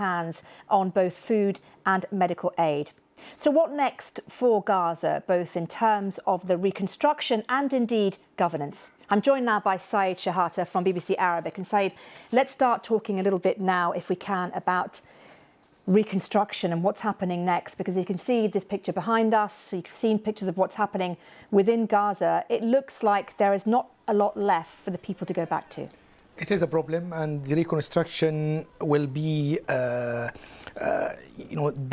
hands on both food and medical aid. So what next for Gaza, both in terms of the reconstruction and indeed governance? I'm joined now by Shehata from BBC Arabic. And Saeed, let's start talking a little bit now, if we can, about reconstruction and what's happening next, because you can see this picture behind us. So you've seen pictures of what's happening within Gaza. It looks like there is not a lot left for the people to go back to. It is a problem, and the reconstruction will be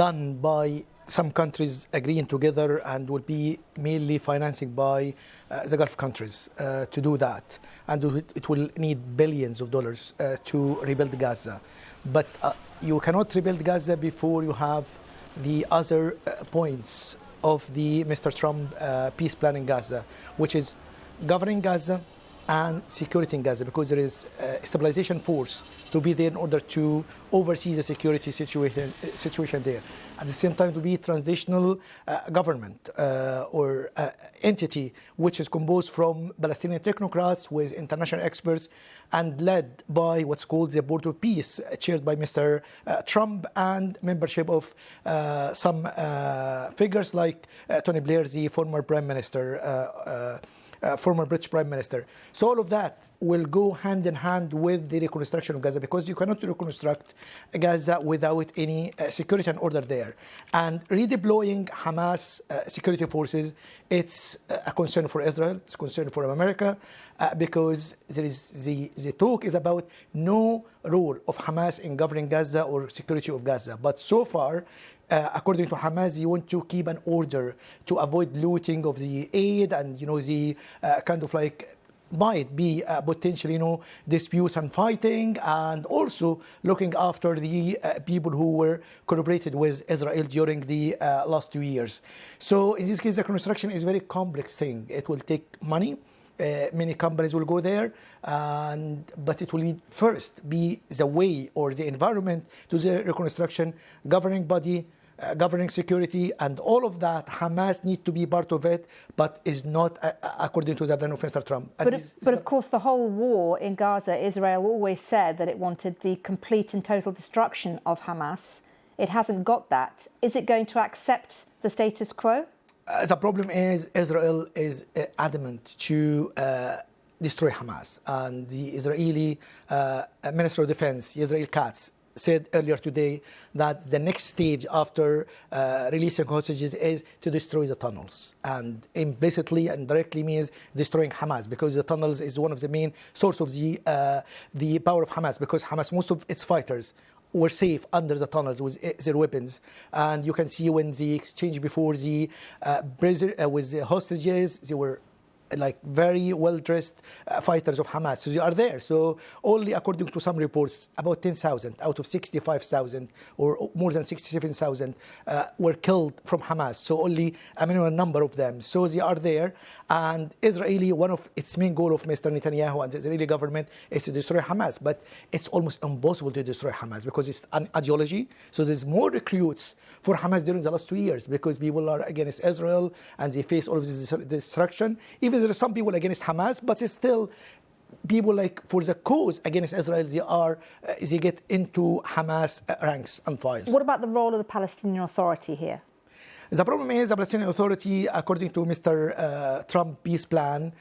done by some countries agreeing together, and will be mainly financing by the Gulf countries to do that. And it will need billions of dollars to rebuild Gaza. But you cannot rebuild Gaza before you have the other points of the Mr. Trump peace plan in Gaza, which is governing Gaza and security in Gaza, because there is a stabilization force to be there in order to oversee the security situation there. At the same time, to be transitional government or entity which is composed from Palestinian technocrats with international experts and led by what's called the Board of Peace, chaired by Mr. Trump, and membership of some figures like Tony Blair, the former Prime Minister, former British Prime Minister. So all of that will go hand in hand with the reconstruction of Gaza, because you cannot reconstruct Gaza without any security and order there. And redeploying Hamas security forces, it's a concern for Israel, it's a concern for America, because there is the talk is about no role of Hamas in governing Gaza or security of Gaza. But so far, according to Hamas, you want to keep an order to avoid looting of the aid, and the kind of like might be potentially disputes and fighting, and also looking after the people who were collaborated with Israel during the last 2 years. So in this case, the construction is a very complex thing. It will take money. Many companies will go there, but it will first be the way or the environment to the reconstruction, governing body, governing security, and all of that. Hamas need to be part of it, but is not according to the plan of Mr. Trump. But of course, the whole war in Gaza, Israel always said that it wanted the complete and total destruction of Hamas. It hasn't got that. Is it going to accept the status quo? The problem is Israel is adamant to destroy Hamas, and the Israeli Minister of Defense, Israel Katz, said earlier today that the next stage after releasing hostages is to destroy the tunnels, and implicitly and directly means destroying Hamas, because the tunnels is one of the main source of the power of Hamas, because Hamas, most of its fighters were safe under the tunnels with their weapons. And you can see when the exchange before the with the hostages, they were like very well-dressed fighters of Hamas. So they are there. So only according to some reports, about 10,000 out of 65,000 or more than 67,000 were killed from Hamas. So only a minimum number of them. So they are there. And Israeli, one of its main goal of Mr. Netanyahu and the Israeli government is to destroy Hamas. But it's almost impossible to destroy Hamas because it's an ideology. So there's more recruits for Hamas during the last 2 years because people are against Israel and they face all of this destruction. Even there are some people against Hamas, but it's still people like for the cause against Israel, they get into Hamas ranks and files. What about the role of the Palestinian Authority here? The problem is the Palestinian Authority, according to Mr. Trump peace plan,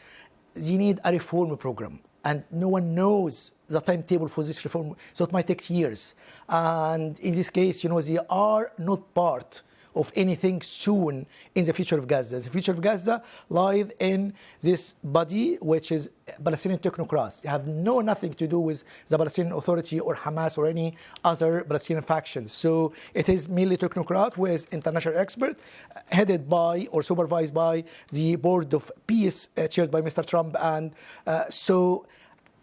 they need a reform program. And no one knows the timetable for this reform, so it might take years. And in this case, they are not part of anything soon in the future of Gaza. The future of Gaza lies in this body, which is Palestinian technocrats. They have nothing to do with the Palestinian Authority or Hamas or any other Palestinian factions. So it is merely technocrat with international expert, headed by or supervised by the Board of Peace, chaired by Mr. Trump. And so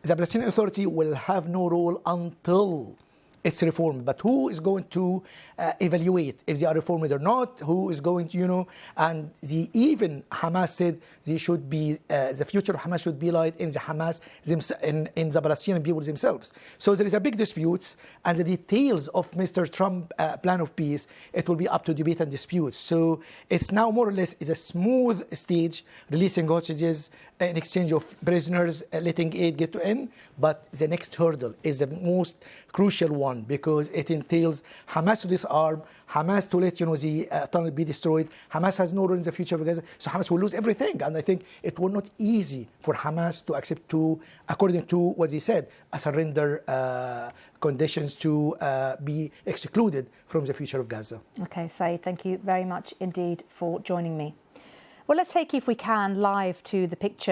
the Palestinian Authority will have no role until it's reformed. But who is going to evaluate if they are reformed or not? Who is going to, and even Hamas said they should be, the future of Hamas should be like in the Hamas, in the Palestinian people themselves. So there is a big dispute, and the details of Mr. Trump plan of peace, it will be up to debate and dispute. So it's now more or less is a smooth stage, releasing hostages in exchange of prisoners, letting aid get to end. But the next hurdle is the most crucial one, on, because it entails Hamas to disarm, Hamas to let the tunnel be destroyed. Hamas has no role in the future of Gaza, so Hamas will lose everything. And I think it will not easy for Hamas to accept, according to what they said, a surrender conditions to be excluded from the future of Gaza. Okay, Saeed, thank you very much indeed for joining me. Well, let's take you, if we can, live to the picture